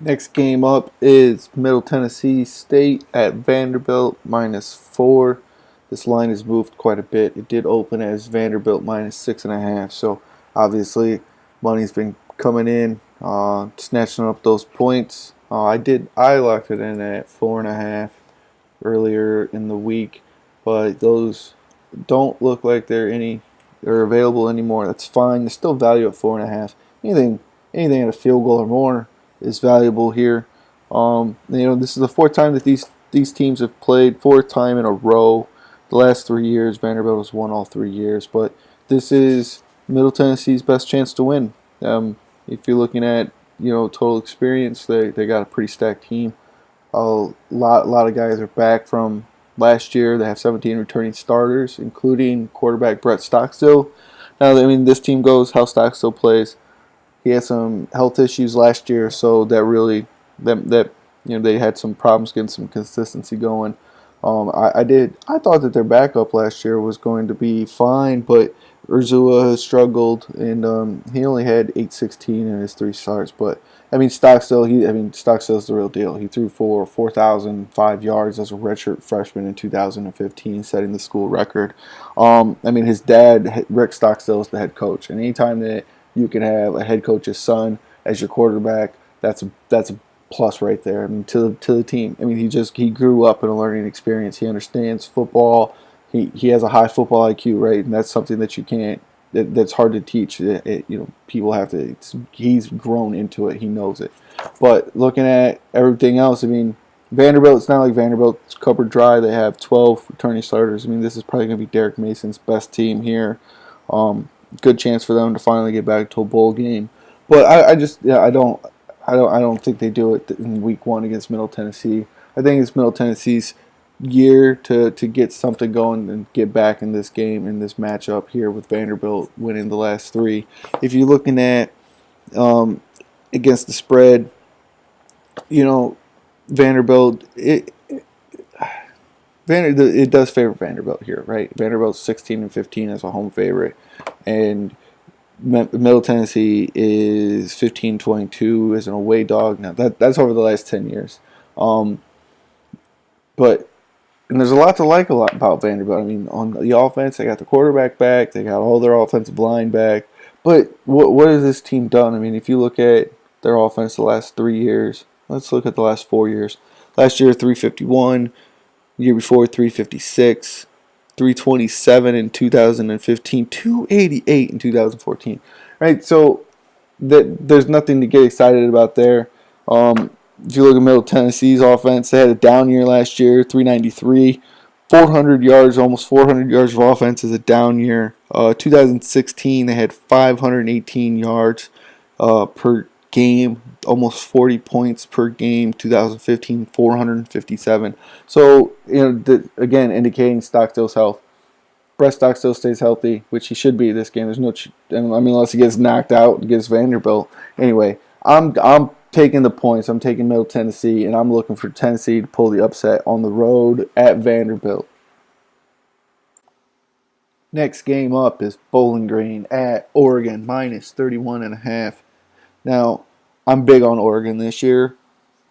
Next game up is Middle Tennessee State at Vanderbilt -4. This line has moved quite a bit. It did open as Vanderbilt -6.5. So obviously, money's been coming in, snatching up those points. I locked it in at 4.5 earlier in the week, but those don't look like they're available anymore. That's fine. There's still value at 4.5. Anything anything at a field goal or more is valuable here. This is the fourth time that these teams have played, fourth time in a row. The last 3 years, Vanderbilt has won all 3 years, but this is Middle Tennessee's best chance to win. If you're looking at total experience, they got a pretty stacked team. A lot of guys are back from last year. They have 17 returning starters, including quarterback Brett Stockstill. Now, this team goes how Stockstill plays. He had some health issues last year, so that really they had some problems getting some consistency going. I thought that their backup last year was going to be fine, but Urzua has struggled, and he only had 816 in his 3 starts. But Stockstill's the real deal. He threw for 4,005 yards as a redshirt freshman in 2015, setting the school record. His dad, Rick Stockstill, is the head coach, and anytime that you can have a head coach's son as your quarterback, that's a plus right there. To the team. He grew up in a learning experience. He understands football. He has a high football IQ, right? And that's something that you can't. That's hard to teach. People have to. He's grown into it. He knows it. But looking at everything else, Vanderbilt. It's not like Vanderbilt's cupboard dry. They have 12 returning starters. This is probably going to be Derek Mason's best team here. Good chance for them to finally get back to a bowl game. But I don't think they do it in week 1 against Middle Tennessee. I think it's Middle Tennessee's year to get something going and get back in this game, in this matchup here with Vanderbilt winning the last 3. If you're looking at against the spread, Vanderbilt, it does favor Vanderbilt here, right? Vanderbilt's 16-15 as a home favorite, and Middle Tennessee is 15-22 as an away dog. Now that's over the last 10 years. And there's a lot to like about Vanderbilt. On the offense, they got the quarterback back. They got all their offensive line back. But what has this team done? If you look at their offense the last 3 years, let's look at the last 4 years. Last year, 351. The year before, 356. 327 in 2015. 288 in 2014. Right? So there's nothing to get excited about there. If you look at Middle Tennessee's offense, they had a down year last year, 393, 400 yards, almost 400 yards of offense is a down year. 2016, they had 518 yards per game, almost 40 points per game. 2015, 457. So, again, indicating Stockstill's health. Brett Stockstill stays healthy, which he should be this game. There's no, unless he gets knocked out against Vanderbilt. Anyway, I'm taking the points. I'm taking Middle Tennessee, and I'm looking for Tennessee to pull the upset on the road at Vanderbilt. Next game up is Bowling Green at Oregon, -31.5. Now, I'm big on Oregon this year.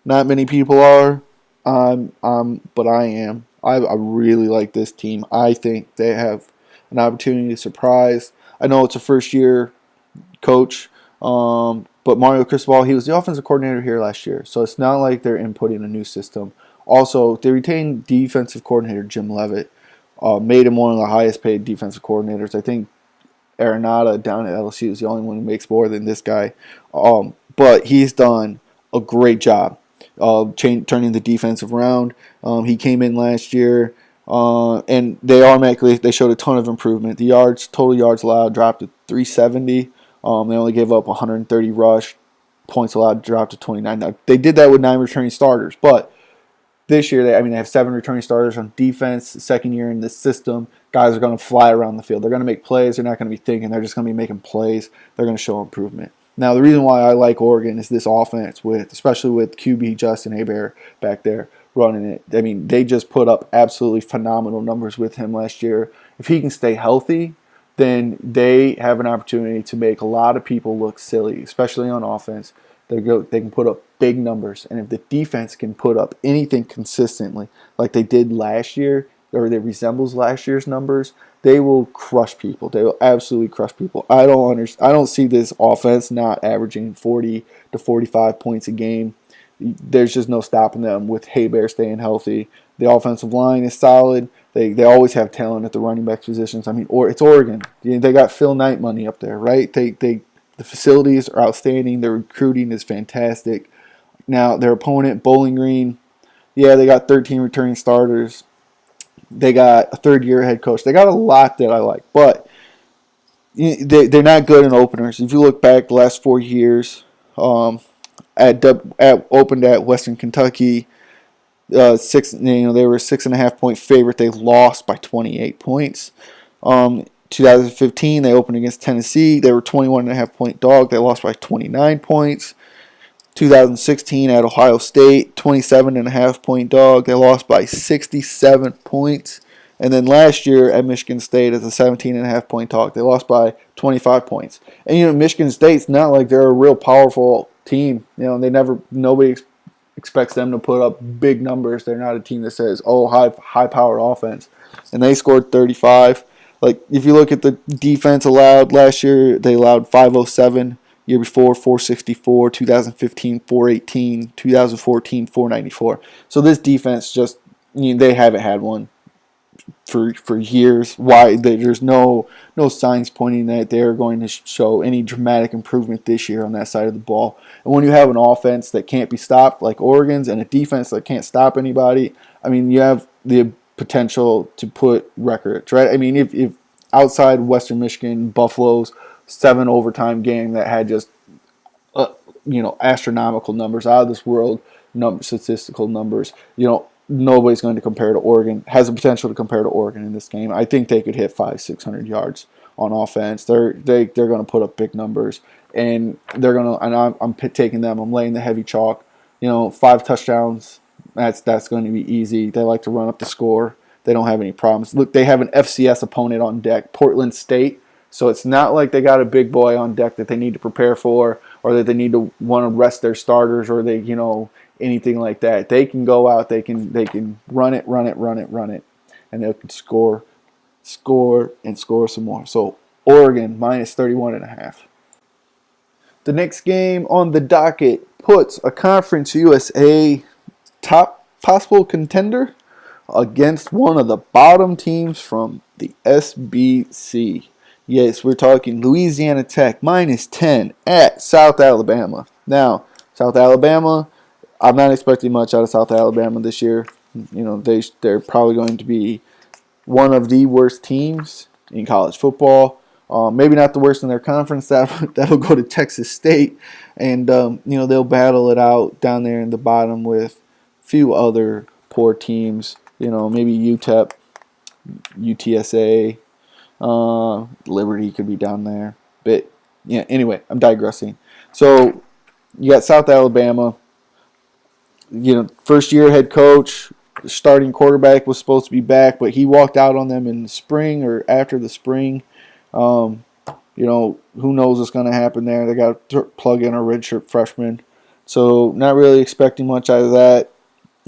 Not many people are, but I am. I really like this team. I think they have an opportunity to surprise. I know it's a first-year coach, but Mario Cristobal, he was the offensive coordinator here last year, so it's not like they're inputting a new system. Also, they retained defensive coordinator Jim Leavitt, made him one of the highest-paid defensive coordinators. I think Arenado down at LSU is the only one who makes more than this guy, but he's done a great job turning the defense around. He came in last year, and they showed a ton of improvement. The total yards allowed dropped to 370. They only gave up 130 rush. Points allowed dropped to 29. Now, they did that with 9 returning starters, but this year they have 7 returning starters on defense. Second year in this system, guys are going to fly around the field. They're going to make plays. They're not going to be thinking. They're just going to be making plays. They're going to show improvement. Now, the reason why I like Oregon is this offense, especially with QB Justin Hebert back there running it. They just put up absolutely phenomenal numbers with him last year. If he can stay healthy, then they have an opportunity to make a lot of people look silly, especially on offense. They can put up big numbers, and if the defense can put up anything consistently, like they did last year, or that resembles last year's numbers, they will crush people. They will absolutely crush people. I don't see this offense not averaging 40 to 45 points a game. There's just no stopping them with Haybear staying healthy. The offensive line is solid. They always have talent at the running back positions. I mean, it's Oregon. They got Phil Knight money up there, right? The facilities are outstanding. Their recruiting is fantastic. Now, their opponent, Bowling Green, yeah, they got 13 returning starters. They got a third-year head coach. They got a lot that I like, but they're not good in openers. If you look back the last 4 years, opened at Western Kentucky, they were a 6.5 point favorite. They lost by 28 points. 2015, they opened against Tennessee. They were 21.5 point dog. They lost by 29 points. 2016 at Ohio State, 27.5 point dog. They lost by 67 points. And then last year at Michigan State as a 17.5 point dog, they lost by 25 points. And Michigan State's not like they're a real powerful team. Nobody expects them to put up big numbers. They're not a team that says, "Oh, high powered offense," and they scored 35. Like, if you look at the defense allowed last year, they allowed 507. Year before, 464. 2015, 418. 2014, 494. So this defense just, they haven't had one for years. Why? There's no signs pointing that they're going to show any dramatic improvement this year on that side of the ball. And when you have an offense that can't be stopped like Oregon's and a defense that can't stop anybody, I mean, you have the potential to put records, right? I mean, if outside Western Michigan, Buffalo's 7 overtime game that had just astronomical numbers, out of this world statistical numbers, nobody's going to compare to Oregon. Has the potential to compare to Oregon in this game. I think they could hit 500-600 yards on offense. They're going to put up big numbers, and they're going to. And I'm taking them. I'm laying the heavy chalk. 5 touchdowns. That's going to be easy. They like to run up the score. They don't have any problems. Look, they have an FCS opponent on deck, Portland State. So it's not like they got a big boy on deck that they need to prepare for, or that they need to want to rest their starters, or anything like that. They can go out, they can run it, and they can score, and score some more. So Oregon minus 31.5. The next game on the docket puts a Conference USA top possible contender against one of the bottom teams from the SBC. Yes, we're talking Louisiana Tech minus 10 at South Alabama. Now, South Alabama, I'm not expecting much out of South Alabama this year. They're probably going to be one of the worst teams in college football. Maybe not the worst in their conference. That'll go to Texas State, and they'll battle it out down there in the bottom with a few other poor teams. Maybe UTEP, UTSA. Liberty could be down there. But, yeah, anyway, I'm digressing. So, you got South Alabama. First-year head coach, starting quarterback was supposed to be back, but he walked out on them in the spring or after the spring. Who knows what's going to happen there. They got to plug in a redshirt freshman. So, not really expecting much out of that.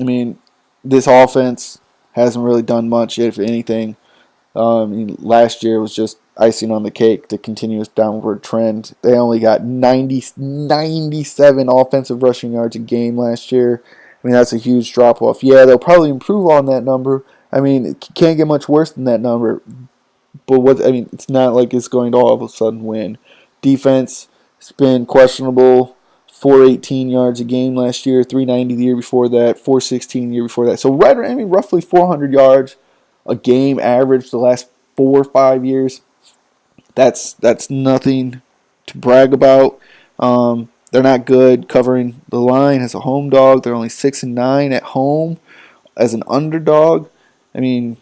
I mean, this offense hasn't really done much, if anything. Last year was just icing on the cake, the continuous downward trend. They only got 97 offensive rushing yards a game last year. I mean, that's a huge drop-off. Yeah, they'll probably improve on that number. I mean, it can't get much worse than that number. But it's not like it's going to all of a sudden win. Defense has been questionable. 418 yards a game last year, 390 the year before that, 416 the year before that. So roughly 400 yards a game average the last 4 or 5 years. That's nothing to brag about. They're not good covering the line as a home dog. They're only 6-9 at home as an underdog. I mean,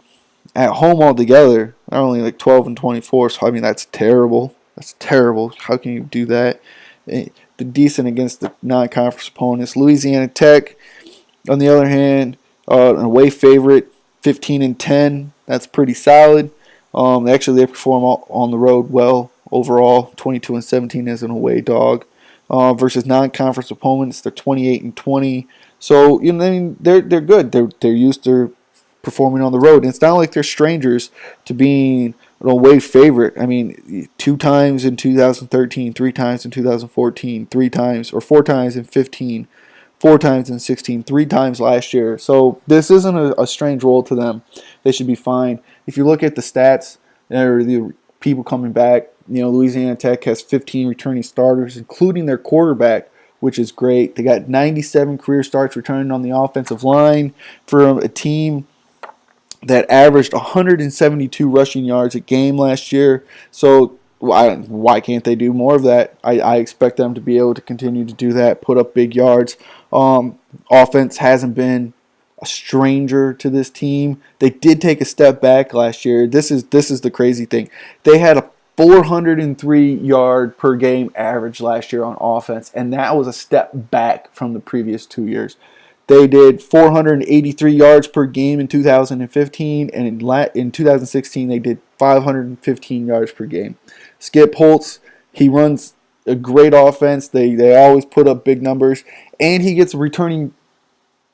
at home altogether, they're only like 12-24. So that's terrible. That's terrible. How can you do that? They're decent against the non-conference opponents. Louisiana Tech, on the other hand, an away favorite. 15-10, that's pretty solid. They perform on the road well overall. 22-17 as an away dog. versus non-conference opponents. They're 28-20. So they're good. They're used to performing on the road. And it's not like they're strangers to being an away favorite. I mean, 2 times in 2013, 3 times in 2014, 3 times or 4 times in 15, 4 times in 16, 3 times last year. So this isn't a strange role to them. They should be fine. If you look at the stats, or the people coming back, Louisiana Tech has 15 returning starters, including their quarterback, which is great. They got 97 career starts returning on the offensive line for a team that averaged 172 rushing yards a game last year. So why can't they do more of that? I expect them to be able to continue to do that, put up big yards. Offense hasn't been a stranger to this team. They did take a step back last year. This is the crazy thing. They had a 403 yard per game average last year on offense, and that was a step back from the previous 2 years. They did 483 yards per game in 2015, and in 2016 they did 515 yards per game. Skip Holtz, he runs a great offense. They always put up big numbers, and he gets a returning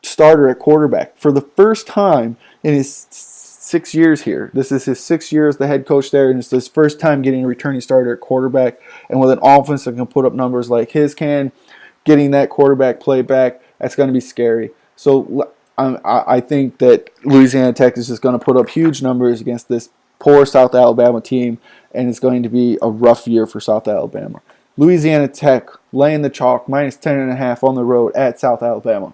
starter at quarterback for the first time in his 6 years here. This is his 6th year as the head coach there, and it's his first time getting a returning starter at quarterback. And with an offense that can put up numbers like his can, getting that quarterback play back, that's going to be scary. So I think that Louisiana Tech is just going to put up huge numbers against this poor South Alabama team, and it's going to be a rough year for South Alabama. Louisiana Tech laying the chalk, -10.5 on the road at South Alabama.